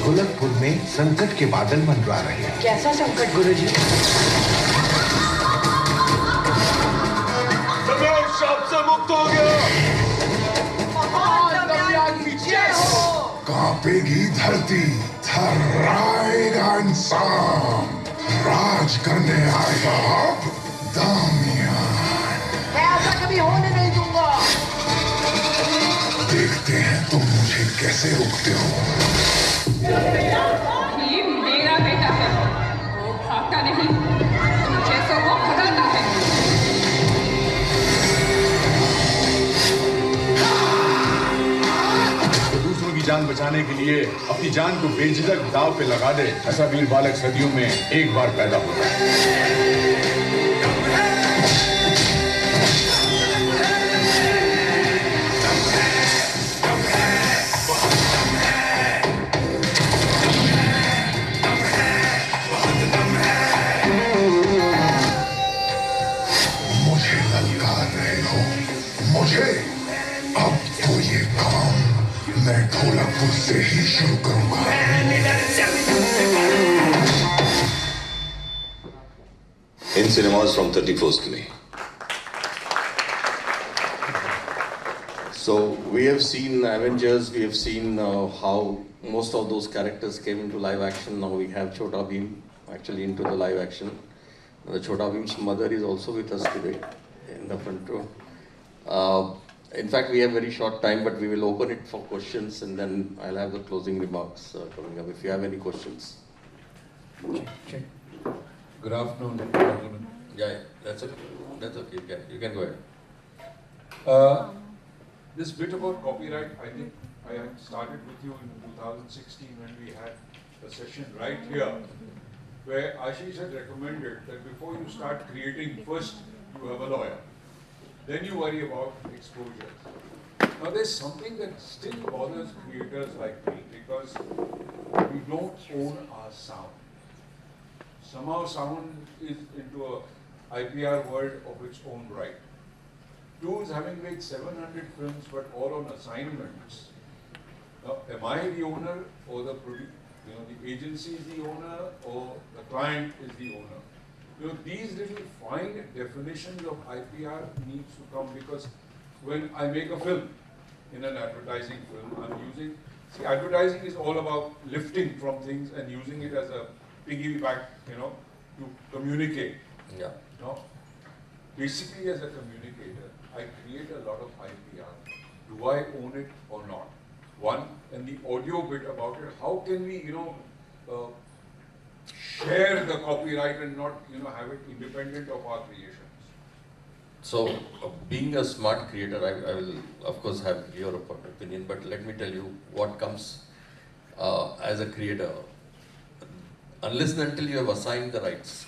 ढोलकपुर में संकट के बादल मंडरा रहे हैं। कैसा संकट गुरुजी? दमयान शाप से मुक्त हो गया। कांपेगी धरती, थर्राएगा इंसान, राज करने आएगा अब दमयान। मैं ऐसा कभी होने नहीं दूंगा। देखते हैं तुम मुझे कैसे रोकते हो। भीम मेरा बेटा है, वो भागता नहीं, तुम जैसों को भगाता है। दूसरों की जान बचाने के लिए अपनी जान को बेझिझक दांव पे लगा दे, ऐसा वीर बालक सदियों में एक बार पैदा होता है। मुझे ललकार रहे हो, मुझे? अब तो ये काम मैं ढोलकपुर से ही शुरू करूंगा। In cinemas from 31st May. So we have seen Avengers, we have seen how most of those characters came into live action. Now we have Chota Bheem actually into the live action. The Chota Bheem's mother is also with us today in the front row. In fact, we have very short time, but we will open it for questions and then I'll have the closing remarks coming up if you have any questions. Good afternoon. Yeah, that's okay. That's okay. You can go ahead. This bit about copyright, I think I had started with you in 2016 when we had a session right here, where Ashish had recommended that before you start creating, first you have a lawyer. Then you worry about exposures. Now there's something that still bothers creators like me because we don't own our sound. Somehow sound is into a IPR world of its own right. Two is having made 700 films but all on assignments. Now, am I the owner or the agency is the owner or the client is the owner? These little fine definitions of IPR needs to come because when I make a film, in an advertising film, I'm using, see, advertising is all about lifting from things and using it as a piggyback, to communicate. Yeah. No? Basically, as a communicator, I create a lot of IPR. Do I own it or not? One, and the audio bit about it, how can we, share the copyright and not, have it independent of our creations? So, being a smart creator, I will of course have your opinion, but let me tell you what comes as a creator. Unless and until you have assigned the rights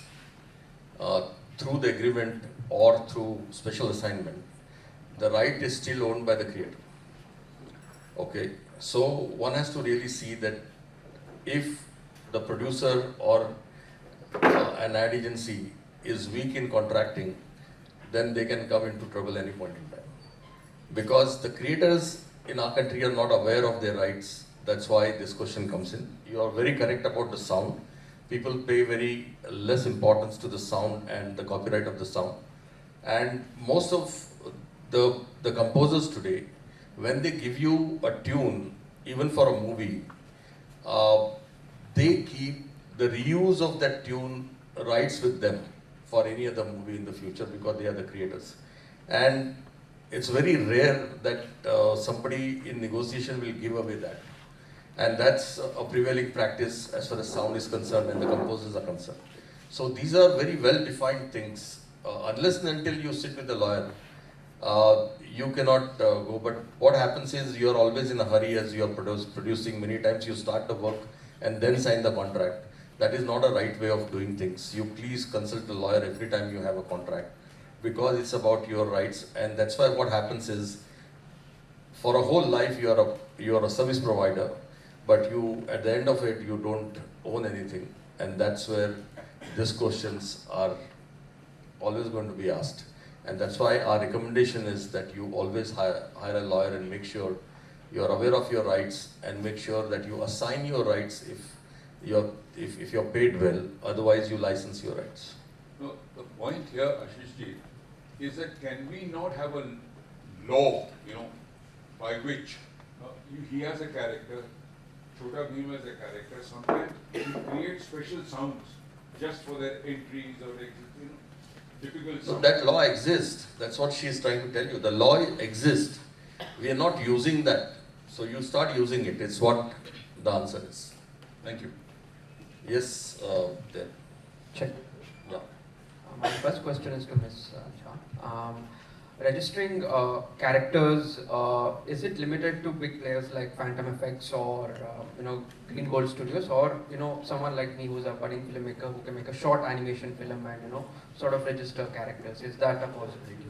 through the agreement or through special assignment, the right is still owned by the creator. Okay, so one has to really see that if the producer or an ad agency is weak in contracting, then they can come into trouble any point in time. Because the creators in our country are not aware of their rights, that's why this question comes in. You are very correct about the sound. People pay very less importance to the sound and the copyright of the sound. And most of the composers today, when they give you a tune, even for a movie, they keep the reuse of that tune rights with them for any other movie in the future because they are the creators. And it's very rare that somebody in negotiation will give away that. And that's a prevailing practice as far as sound is concerned and the composers are concerned. So these are very well defined things. Unless and until you sit with a lawyer, you cannot go. But what happens is you are always in a hurry as you are producing. Many times you start the work and then sign the contract. That is not a right way of doing things. You please consult a lawyer every time you have a contract, because it's about your rights. And that's why what happens is, for a whole life you are a service provider, but you, at the end of it, you don't own anything. And that's where these questions are always going to be asked. And that's why our recommendation is that you always hire a lawyer and make sure you're aware of your rights, and make sure that you assign your rights if you're paid well. Otherwise you license your rights. No, the point here, Ashish ji, is that can we not have a law, by which he has a character, Chhota Bheem has a character, sometimes he creates special sounds just for their entries or exits, typical sounds. So that law exists. That's what she is trying to tell you. The law exists. We are not using that. So you start using it. It's what the answer is. Thank you. Yes, there. Check. Yeah. My first question is to Ms. Jha. Registering characters, is it limited to big players like Phantom Effects or Green Gold Studios, or someone like me who's a budding filmmaker who can make a short animation film and sort of register characters? Is that a possibility?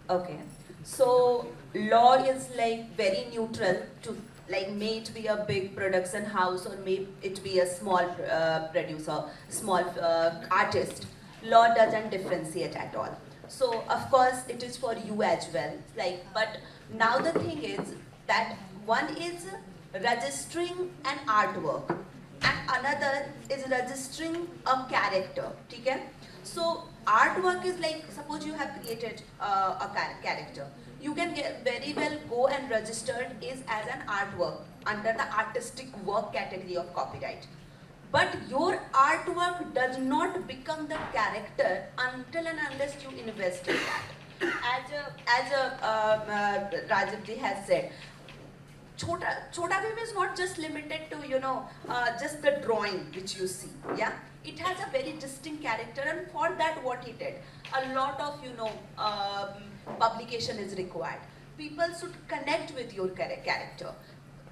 Okay, so law is like very neutral to, like, may it be a big production house or may it be a small producer, small artist. Law doesn't differentiate at all. So of course it is for you as well. But now the thing is that one is registering an artwork and another is registering a character. Okay? So artwork is like, suppose you have created a character. You can very well go and register it as an artwork under the artistic work category of copyright. But your artwork does not become the character until and unless you invest in that. As Rajiv ji has said, Chhota Bheem is not just limited to just the drawing which you see. Yeah, it has a very distinct character, and for that what he did, a lot of publication is required. People should connect with your character.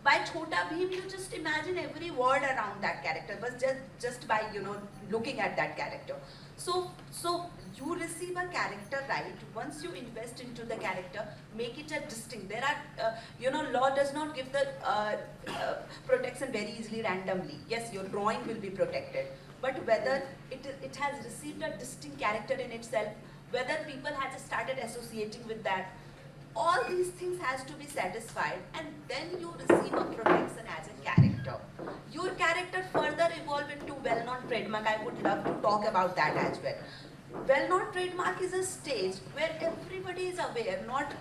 By Chhota Bheem, you just imagine every word around that character, but just by looking at that character. So you receive a character right once you invest into the character, make it a distinct. There are law does not give the protection very easily randomly. Yes, your drawing will be protected, but whether it has received a distinct character in itself, whether people have started associating with that. All these things has to be satisfied, and then you receive a protection as a character. Your character further evolve into well-known trademark. I would love to talk about that as well. Well-known trademark is a stage where everybody is aware, not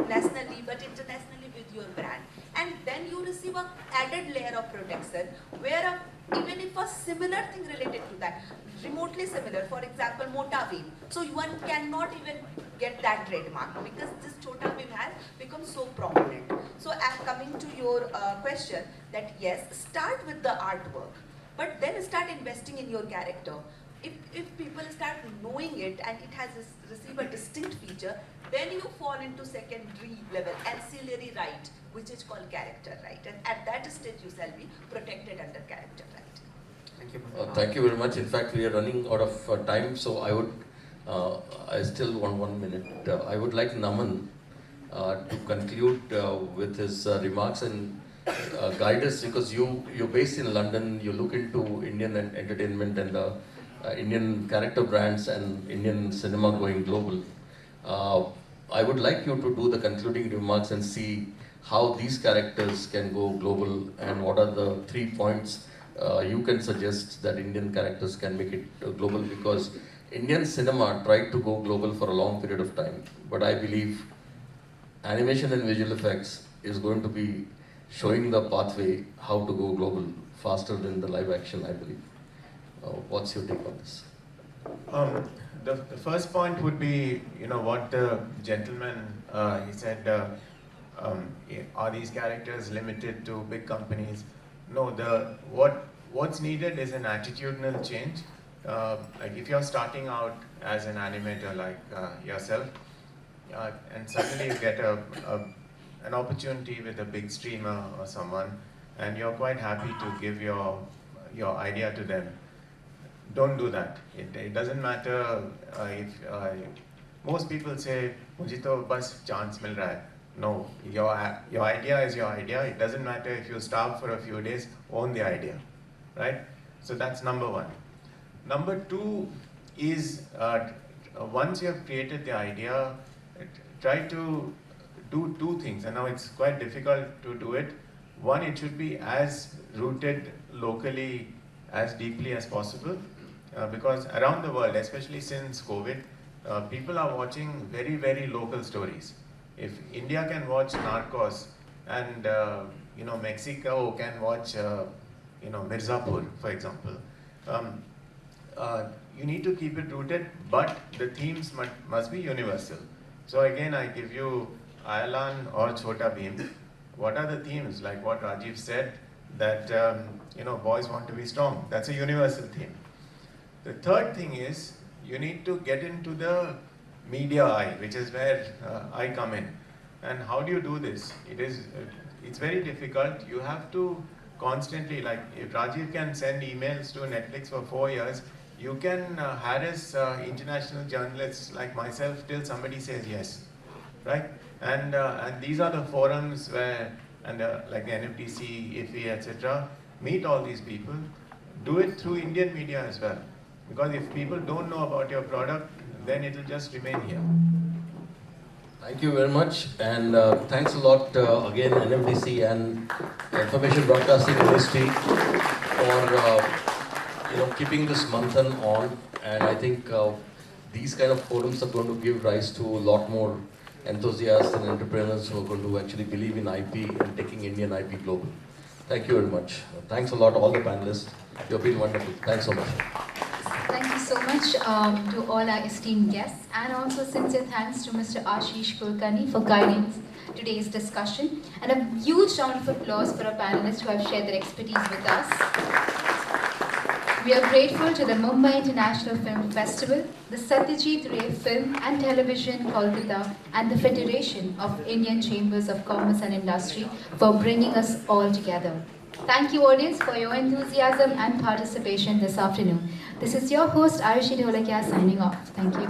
nationally but internationally with your brand, and then you receive a added layer of protection where even if a similar thing related to that, remotely similar, for example, Mota Bheem, so one cannot even get that trademark because this Chhota Bheem has become so prominent. So coming to your question, that yes, start with the artwork, but then start investing in your character. If people start knowing it and it has received a distinct feature, then you fall into secondary level, ancillary right, which is called character right. And at that stage, you shall be protected under character right. Thank you. Thank you very much. In fact, we are running out of time, so I still want 1 minute. I would like Naman to conclude with his remarks and guide us, because you're based in London, you look into Indian entertainment and Indian character brands and Indian cinema going global. I would like you to do the concluding remarks and see how these characters can go global, and what are the 3 points you can suggest that Indian characters can make it global, because Indian cinema tried to go global for a long period of time, but I believe animation and visual effects is going to be showing the pathway how to go global faster than the live action, I believe. What's your take on this? The first point would be, what the gentleman, he said, are these characters limited to big companies? No, what's needed is an attitudinal change. Like if you're starting out as an animator like yourself, and suddenly you get an opportunity with a big streamer or someone, and you're quite happy to give your idea to them. Don't do that. It doesn't matter if most people say, "Mujhe to bas chance mil raha hai." No, your idea is your idea. It doesn't matter if you starve for a few days. Own the idea, right? So that's number one. Number two is once you have created the idea, try to do two things. And now it's quite difficult to do it. One, it should be as rooted locally as deeply as possible, because around the world, especially since COVID, people are watching very, very local stories. If India can watch Narcos and Mexico can watch Mirzapur, for example, you need to keep it rooted, but the themes must be universal. So again, I give you Ayalan or Chhota Bheem. What are the themes? Like what Rajiv said, that boys want to be strong. That's a universal theme. The third thing is you need to get into the media eye, which is where I come in. And how do you do this? It's very difficult. You have to constantly, like if Rajiv can send emails to Netflix for 4 years, you can harass international journalists like myself till somebody says yes, right? And these are the forums where, like the NFDC, IFFI, etc., meet all these people. Do it through Indian media as well. Because if people don't know about your product, then it will just remain here. Thank you very much, and thanks a lot again NFDC and Information Broadcasting Ministry for keeping this manthan on. And I think these kind of forums are going to give rise to a lot more enthusiasts and entrepreneurs who are going to actually believe in IP and taking Indian IP global. Thank you very much. Thanks a lot, all the panelists. You've been wonderful. Thanks so much. Thank you so much to all our esteemed guests, and also sincere thanks to Mr. Ashish Kulkarni for guiding today's discussion, and a huge round of applause for our panelists who have shared their expertise with us. We are grateful to the Mumbai International Film Festival, the Satyajit Ray Film and Television Kolkata, and the Federation of Indian Chambers of Commerce and Industry for bringing us all together. Thank you, audience, for your enthusiasm and participation this afternoon. This is your host, Ayushi Dholakia, signing off. Thank you.